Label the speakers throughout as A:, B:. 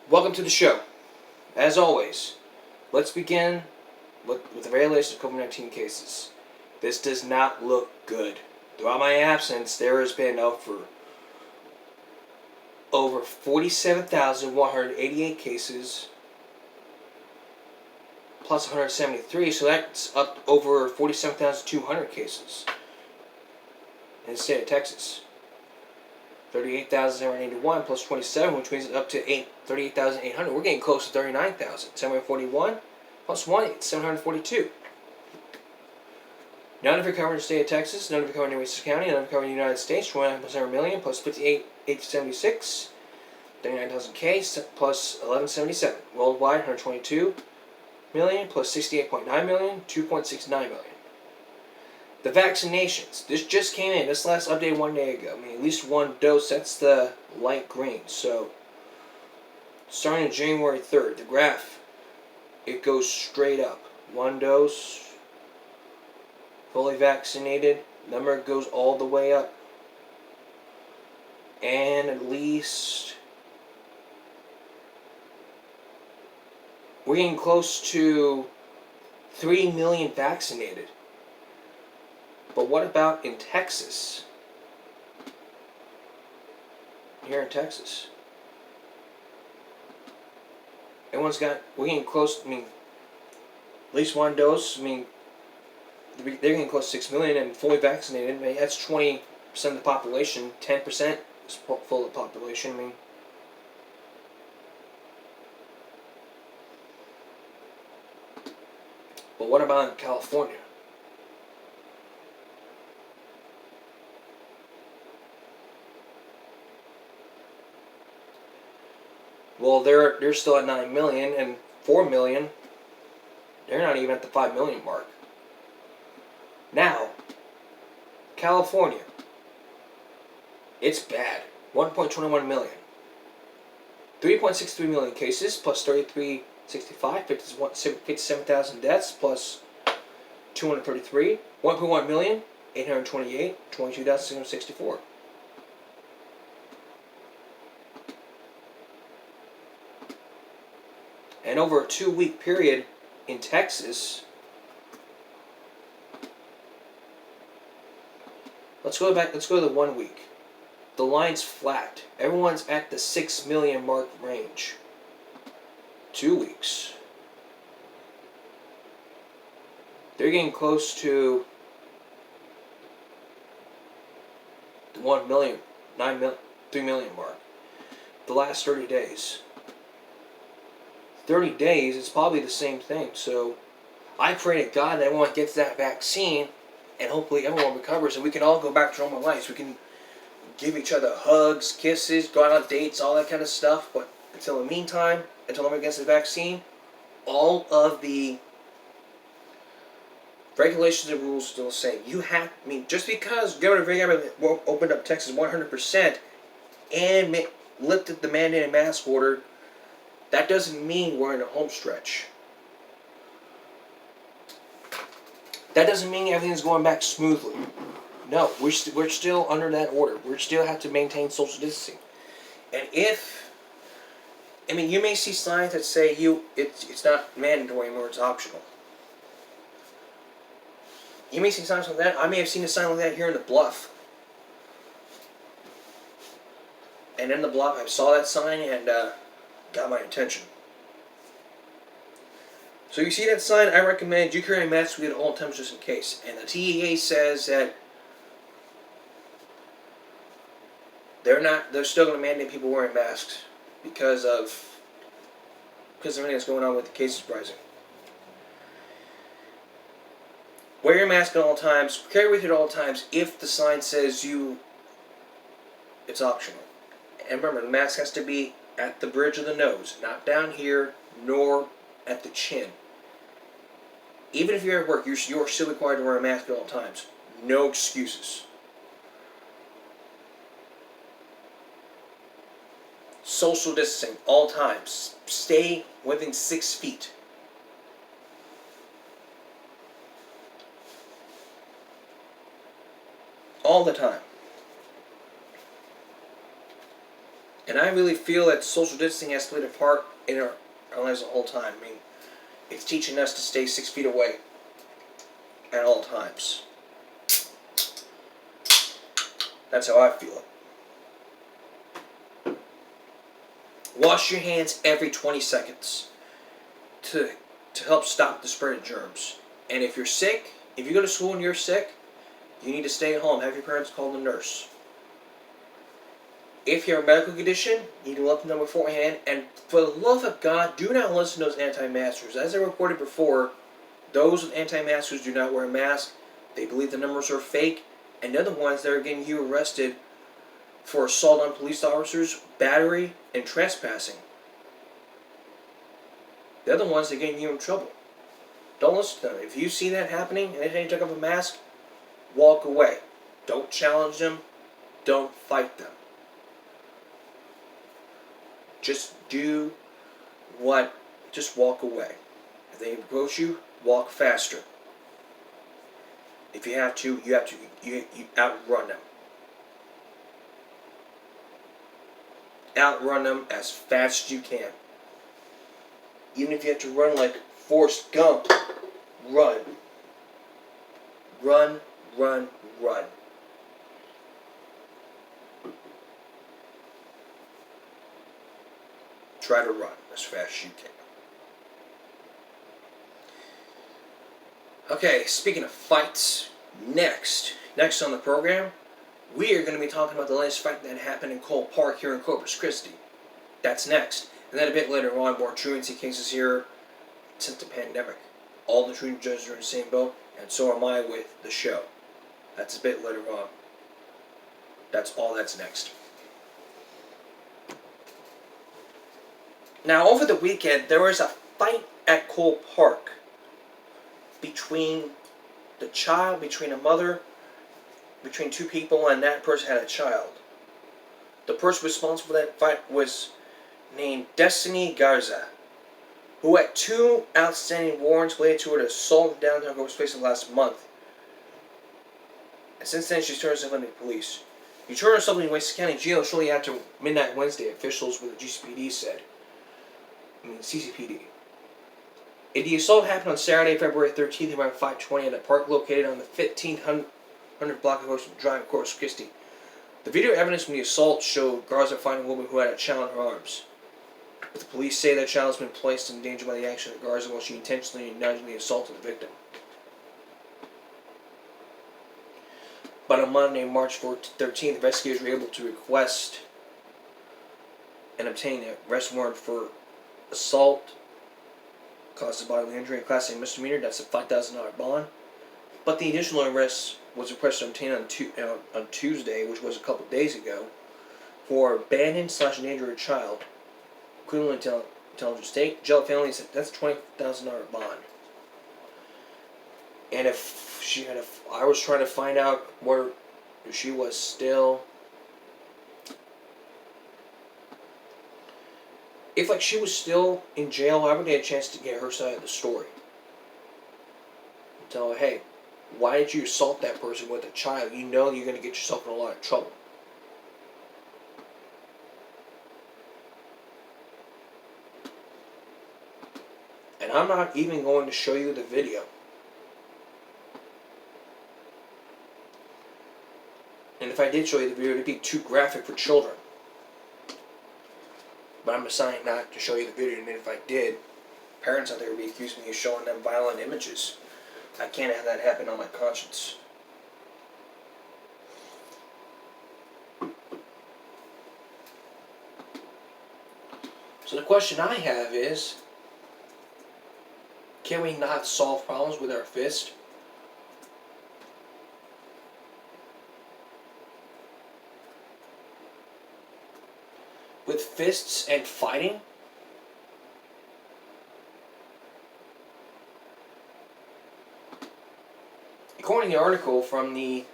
A: Welcome to the show. As always, let's begin with the very latest of COVID-19 cases. This does not look good. Throughout my absence, there has been over 47,188 cases, plus 173, so that's up over 47,200 cases in the state of Texas. 38,781 plus 27, which means up to 38,800. We're getting close to 39,000. 741 plus 1, 742. None of it covered in the state of Texas, none of it covered in Westchester County, none of it covered in the United States. 29 plus 7 million plus 58,876. 39,000 K plus 1177. Worldwide, 122 million plus 68.9 million, 2.69 million. The vaccinations. This just came in. This last update 1 day ago. I mean, at least one dose. That's the light green. So, starting January 3rd, the graph, it goes straight up. One dose, fully vaccinated, number goes all the way up. And at least we're getting close to 3 million vaccinated. But what about in Texas? Here in Texas, we're getting close, at least one dose, they're getting close to 6 million and fully vaccinated. That's 20% of the population, 10% is full of the population. But what about in California? Well, they're still at 9 million, and 4 million, they're not even at the 5 million mark. Now, California, it's bad. 1.21 million. 3.63 million cases, plus 3365, 57,000 deaths, plus 233. 1.1 million, 828, 22,664. And over a 2-week period in Texas, let's go to the 1 week. The line's flat. Everyone's at the 6 million mark range. 2 weeks. They're getting close to the 1 million, 3 million mark. The last 30 days. 30 days, it's probably the same thing. So I pray to God that everyone gets that vaccine and hopefully everyone recovers and we can all go back to normal lives. We can give each other hugs, kisses, go out on dates, all that kind of stuff. But until the meantime, until everyone gets the vaccine, all of the regulations and rules are still the same. Just because Governor opened up Texas 100% and lifted the mandated mask order, that doesn't mean we're in a home stretch. That doesn't mean everything's going back smoothly. No, we're still under that order. We still have to maintain social distancing. And you may see signs that say it's not mandatory anymore, it's optional. You may see signs like that. I may have seen a sign like that here in the Bluff. And in the Bluff, I saw that sign and got my attention. So you see that sign, I recommend you carry a mask with you at all times just in case. And the TEA says that they're still going to mandate people wearing masks because of everything that's going on with the cases rising. Wear your mask at all times, carry with you at all times if the sign says it's optional. And remember, the mask has to be at the bridge of the nose, not down here, nor at the chin. Even if you're at work, you're still required to wear a mask at all times. No excuses. Social distancing, all times. Stay within 6 feet. All the time. And I really feel that social distancing has played a part in our lives the whole time. I mean, it's teaching us to stay 6 feet away at all times. That's how I feel it. Wash your hands every 20 seconds to help stop the spread of germs. And if you're sick, if you go to school and you're sick, you need to stay at home. Have your parents call the nurse. If you have a medical condition, you need to let them know beforehand. And for the love of God, do not listen to those anti-maskers. As I reported before, those with anti-maskers do not wear a mask. They believe the numbers are fake. And they're the ones that are getting you arrested for assault on police officers, battery, and trespassing. They're the ones that are getting you in trouble. Don't listen to them. If you see that happening and they take off a mask, walk away. Don't challenge them. Don't fight them. Just do just walk away. If they approach you, walk faster. If you have to, you outrun them. Outrun them as fast as you can. Even if you have to run like Forrest Gump, run. Run, run, run. Try to run as fast as you can. Okay, speaking of fights, next on the program, we are going to be talking about the latest fight that happened in Cole Park here in Corpus Christi. That's next. And then a bit later on, more truancy cases here since the pandemic. All the truancy judges are in the same boat, and so am I with the show. That's a bit later on. That's all that's next. Now, over the weekend, there was a fight at Cole Park between a mother, between two people, and that person had a child. The person responsible for that fight was named Destiny Garza, who had 2 outstanding warrants related to an assault in downtown Corpus Christi last month. And since then, she's turned herself into the police. You turned herself into Wasson County Jail shortly after midnight Wednesday, officials with the GCPD said. CCPD. The assault happened on Saturday, February 13th, around 5:20 at a park located on the 1500 block of Ocean Drive in Corpus Christi. The video evidence from the assault showed Garza finding a woman who had a child in her arms. But the police say that child has been placed in danger by the action of Garza while she intentionally and knowingly assaulted the victim. But on Monday, March 13th, investigators were able to request and obtain an arrest warrant for assault causes bodily injury and class A misdemeanor. That's a $5,000 bond. But the additional arrest was requested to obtain on Tuesday, which was a couple days ago, for abandoned/endangered a child, equivalent to intelligence state. Jail family said that's a $20,000 bond. And if I was trying to find out where she was still. If she was still in jail, I would get a chance to get her side of the story. Tell her, hey, why did you assault that person with a child? You know you're going to get yourself in a lot of trouble. And I'm not even going to show you the video. And if I did show you the video, it would be too graphic for children. But I'm deciding not to show you the video, and if I did, parents out there would be accusing me of showing them violent images. I can't have that happen on my conscience. So the question I have is, can we not solve problems with our fist? With fists and fighting? According to the article from the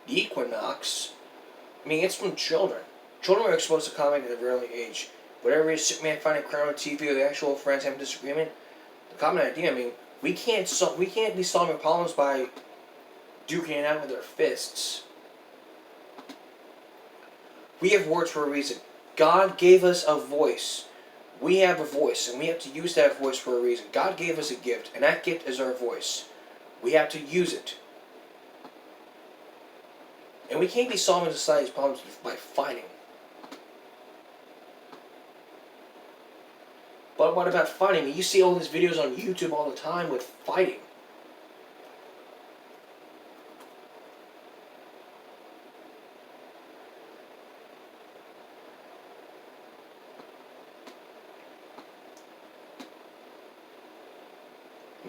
A: Equinox, I mean, it's from children. Children are exposed to conflict at a very early age. Whatever it is, sick man finding a crime on TV or the actual friends having disagreement, the common idea, I mean, we can't be solving problems by duking it out with our fists. We have words for a reason. God gave us a voice. We have a voice, and we have to use that voice for a reason. God gave us a gift, and that gift is our voice. We have to use it. And we can't be solving society's problems by fighting. But what about fighting? You see all these videos on YouTube all the time with fighting.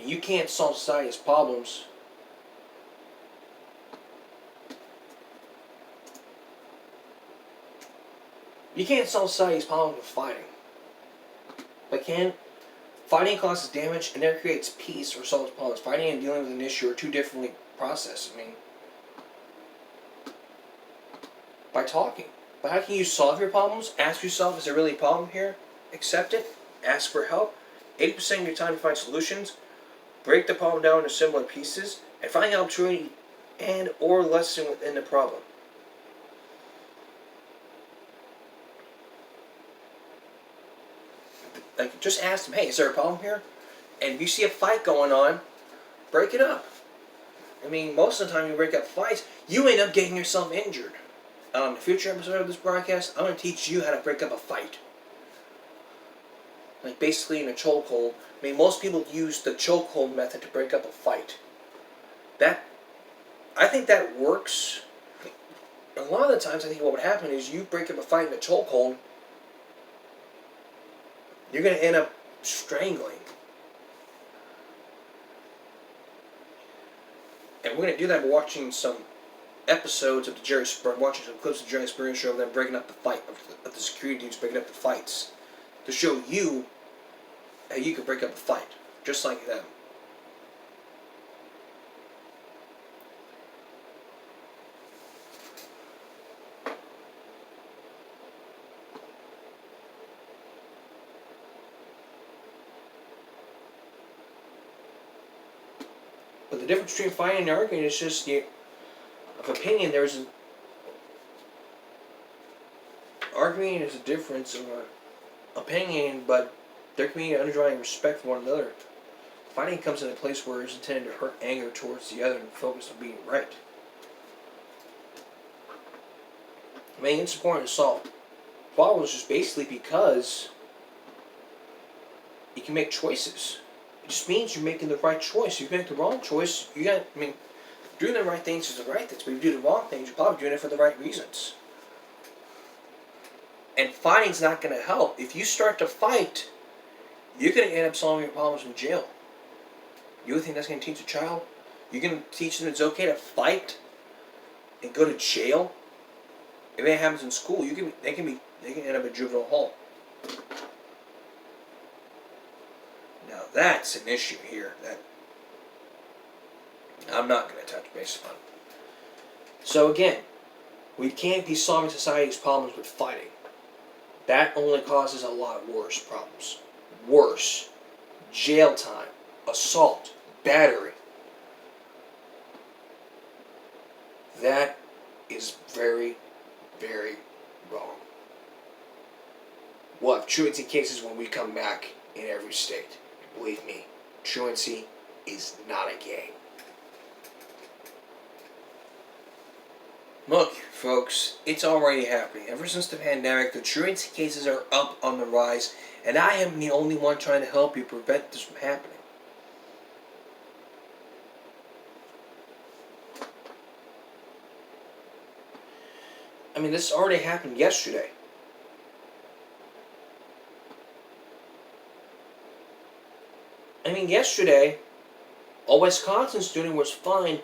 A: You can't solve society's problems. You can't solve society's problems with fighting. But fighting causes damage and never creates peace or solves problems. Fighting and dealing with an issue are two differently processed. By talking. But how can you solve your problems? Ask yourself, is there really a problem here? Accept it. Ask for help. 80% of your time to find solutions. Break the problem down into similar pieces and find an opportunity and or lesson within the problem. Like, just ask them, hey, is there a problem here? And if you see a fight going on, break it up. Most of the time you break up fights, you end up getting yourself injured. On the future episode of this broadcast, I'm going to teach you how to break up a fight. Like, basically in a chokehold. Most people use the chokehold method to break up a fight. I think that works. A lot of the times I think what would happen is you break up a fight in a chokehold, you're going to end up strangling. And we're going to do that by watching some episodes of watching some clips of the Jerry Springer Show of them breaking up the fight, of the security teams breaking up the fights, to show you how you can break up a fight, just like them. But the difference between fighting and arguing is just of opinion. Arguing is a difference of opinion, but there can be an underlying respect for one another. Fighting comes in a place where it's intended to hurt anger towards the other and focus on being right. It's important to solve problems just basically because you can make choices. It just means you're making the right choice. If you make the wrong choice, doing the right things is the right things, but if you do the wrong things, you're probably doing it for the right reasons. And fighting's not going to help. If you start to fight, you're going to end up solving your problems in jail. You think that's going to teach a child? You're going to teach them it's okay to fight and go to jail? If it happens in school, they can end up in juvenile hall. Now that's an issue here that I'm not going to touch base on. So again, we can't be solving society's problems with fighting. That only causes a lot worse problems. Worse. Jail time, assault, battery. That is very, very wrong. We'll have truancy cases when we come back in every state. Believe me, truancy is not a game. Look, folks, it's already happening. Ever since the pandemic, the truancy cases are up on the rise, and I am the only one trying to help you prevent this from happening. This already happened yesterday. Yesterday, a Wisconsin student was fined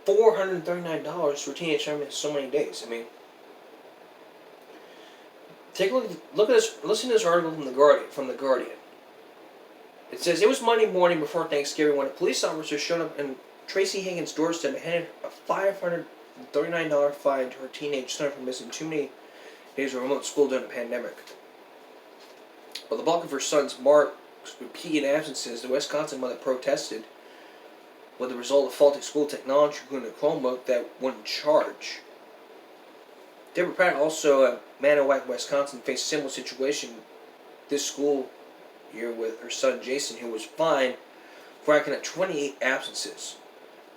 A: $439 for teenage time in so many days. Take a look at this. Listen to this article from the Guardian. It says, it was Monday morning before Thanksgiving when a police officer showed up in Tracy Higgins' doorstep and handed a $539 fine to her teenage son for missing too many days of remote school during the pandemic. But the bulk of her son's marks repeated absences, the Wisconsin mother protested with the result of faulty school technology, including a Chromebook that wouldn't charge. Deborah Pratt, also at Manawack, Wisconsin, faced a similar situation this school year with her son Jason, who was fined for racking up 28 absences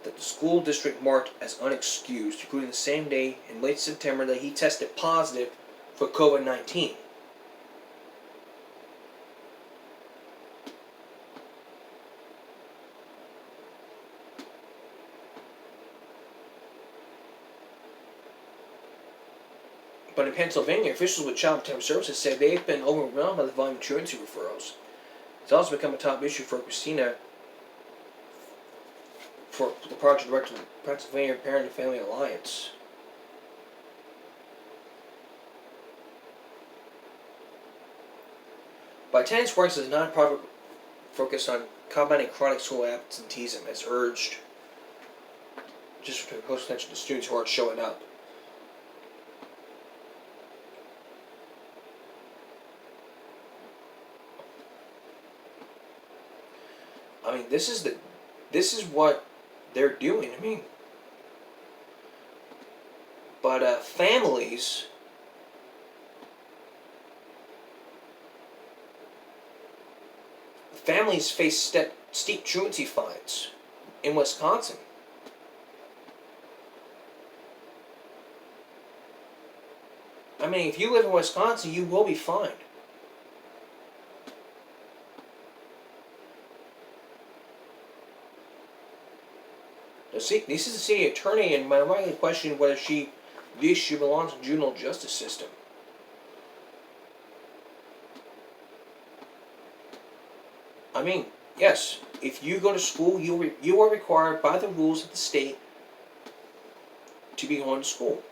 A: that the school district marked as unexcused, including the same day in late September that he tested positive for COVID-19. But in Pennsylvania, officials with Child Protective Services say they've been overwhelmed by the volume of truancy referrals. It's also become a top issue for Christina, for the project director of the Pennsylvania Parent and Family Alliance. By attendance works as a nonprofit focused on combating chronic school absenteeism, as urged just to post attention to students who aren't showing up. I mean, this is what they're doing. I mean, but families face steep truancy fines in Wisconsin. I mean, if you live in Wisconsin, you will be fined. This is the city attorney, and my rightly question whether she belongs in the juvenile justice system. I mean, yes, if you go to school, you are required by the rules of the state to be going to school.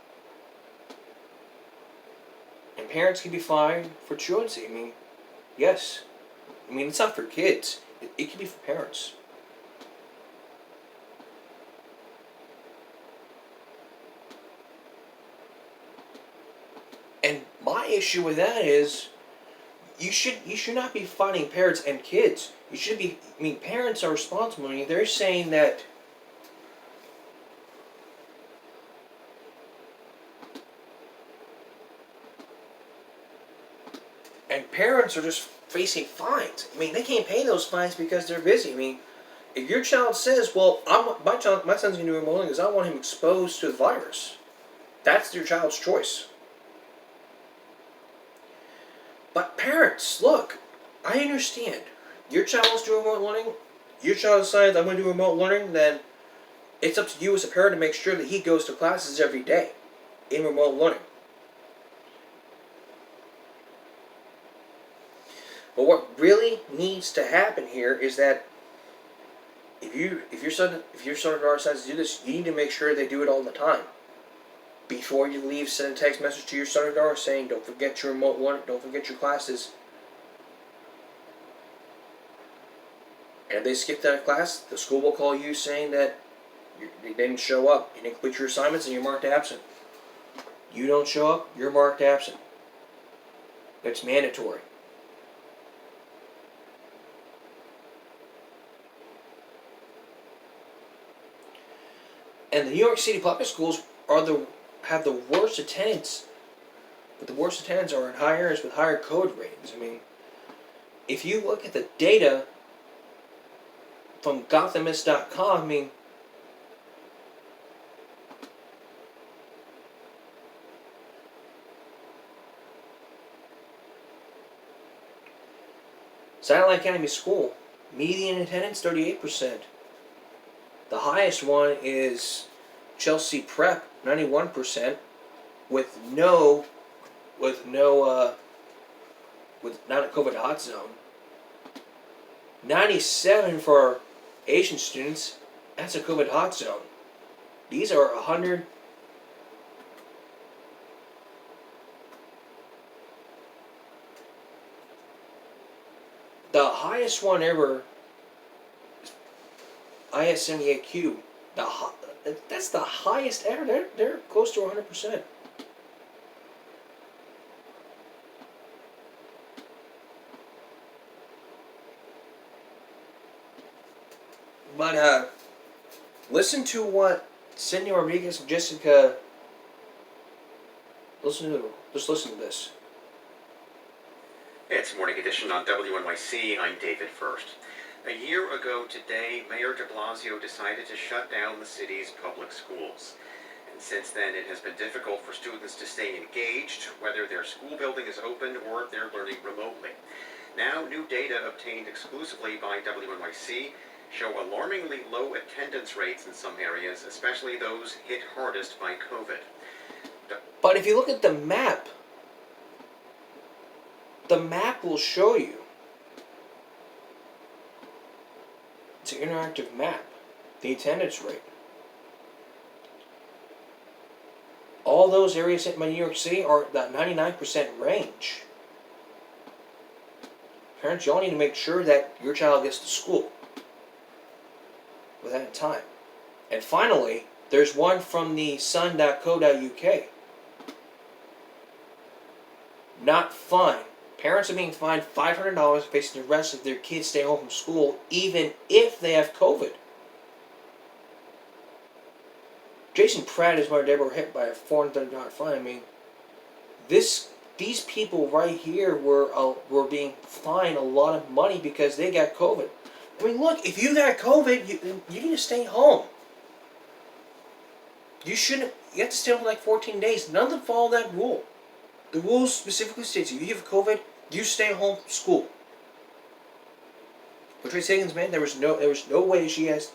A: And parents can be fined for truancy. I mean, yes. I mean, it's not for kids. It can be for parents. And my issue with that is, you should not be fining parents and kids. You should be. I mean, parents are responsible. I mean, they're saying that. And parents are just facing fines. I mean, they can't pay those fines because they're busy. I mean, if your child says, "Well, my son's going to do remote learning because I want him exposed to the virus," that's your child's choice. But parents, look, I understand. Your child wants to do remote learning. Your child decides I'm going to do remote learning. Then it's up to you as a parent to make sure that he goes to classes every day in remote learning. But what really needs to happen here is that if your son or daughter decides to do this, you need to make sure they do it all the time. Before you leave, send a text message to your son or daughter saying, "Don't forget your remote learning. Don't forget your classes." And if they skip that class, the school will call you saying that you didn't show up, you didn't complete your assignments, and you're marked absent. You don't show up, you're marked absent. It's mandatory. And the New York City public schools have the worst attendance, but the worst attendance are in high areas with higher COVID ratings. I mean, if you look at the data from Gothamist.com, I mean, Satellite Academy School, median attendance 38%. The highest one is Chelsea Prep, 91%, with not a COVID hot zone. 97 for Asian students. That's a COVID hot zone. These are 100. The highest one ever, IS78Q. That's the highest ever. They're close to 100%. But listen to what Cindy Rodriguez and Jessica Just listen to this.
B: It's Morning Edition on WNYC. I'm David First. A year ago today, Mayor de Blasio decided to shut down the city's public schools. And since then, it has been difficult for students to stay engaged, whether their school building is open or if they're learning remotely. Now, new data obtained exclusively by WNYC show alarmingly low attendance rates in some areas, especially those hit hardest by COVID.
A: But if you look at the map will show you. It's an interactive map. The attendance rate. All those areas in New York City are at that 99% range. Parents, y'all need to make sure that your child gets to school within time. And finally, there's one from the sun.co.uk. Not fine. Parents are being fined $500 facing the arrest if their kids stay home from school, even if they have COVID. Jason Pratt and his mother Deborah were hit by a $430 fine. I mean, these people right here were being fined a lot of money because they got COVID. I mean, look, if you got COVID, you need to stay home. You have to stay home for like 14 days. None of them follow that rule. The rule specifically states if you have COVID, you stay home from school. But Trace Higgins, man, there was no way she has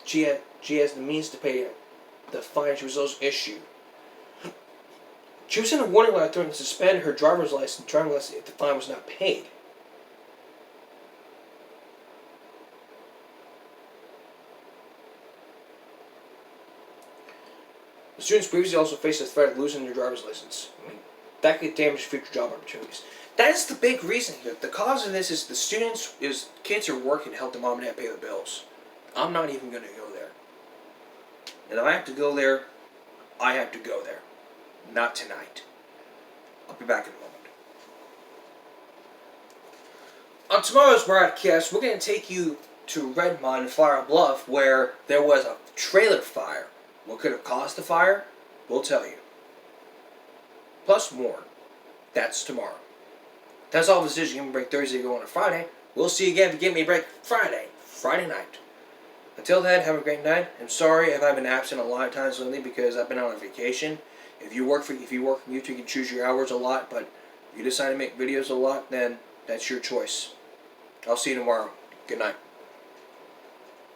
A: the means to pay the fine she was also issued. She was in a warning letter threatening to suspend her driving license if the fine was not paid. The students previously also faced the threat of losing their driver's license. I mean, that could damage future job opportunities. That is the big reason here. The cause of this is kids are working to help their mom and dad pay the bills. I'm not even going to go there. And if I have to go there, I have to go there. Not tonight. I'll be back in a moment. On tomorrow's broadcast, we're going to take you to Redmond, Flower Bluff, where there was a trailer fire. What could have caused the fire? We'll tell you. Plus more. That's tomorrow. That's all for this edition. Give me a break Thursday, go on a Friday. We'll see you again to Give Me a Break Friday night. Until then, have a great night. I'm sorry if I've been absent a lot of times lately because I've been on a vacation. If you work from YouTube, you can choose your hours a lot, but if you decide to make videos a lot, then that's your choice. I'll see you tomorrow. Good night.